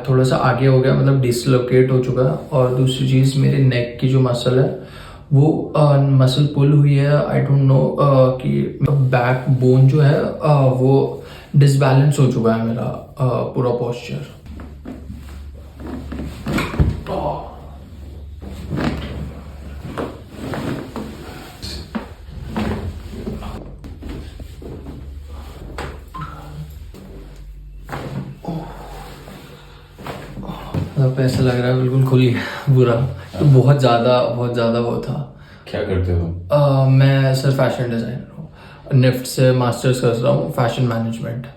थोड़ा सा आगे हो गया, मतलब डिसलोकेट हो चुका है। और दूसरी चीज़, मेरे नेक की जो मसल है वो मसल पुल हुई है। आई डोंट नो कि बैक बोन जो है वो डिसबैलेंस हो चुका है मेरा पूरा पोस्चर। मतलब ऐसा लग रहा है बिल्कुल खुल गया बुरा। तो बहुत ज़्यादा वो था। क्या करते हो? मैं सर फैशन डिज़ाइनर हूँ, निफ्ट से मास्टर्स कर रहा हूँ फैशन मैनेजमेंट।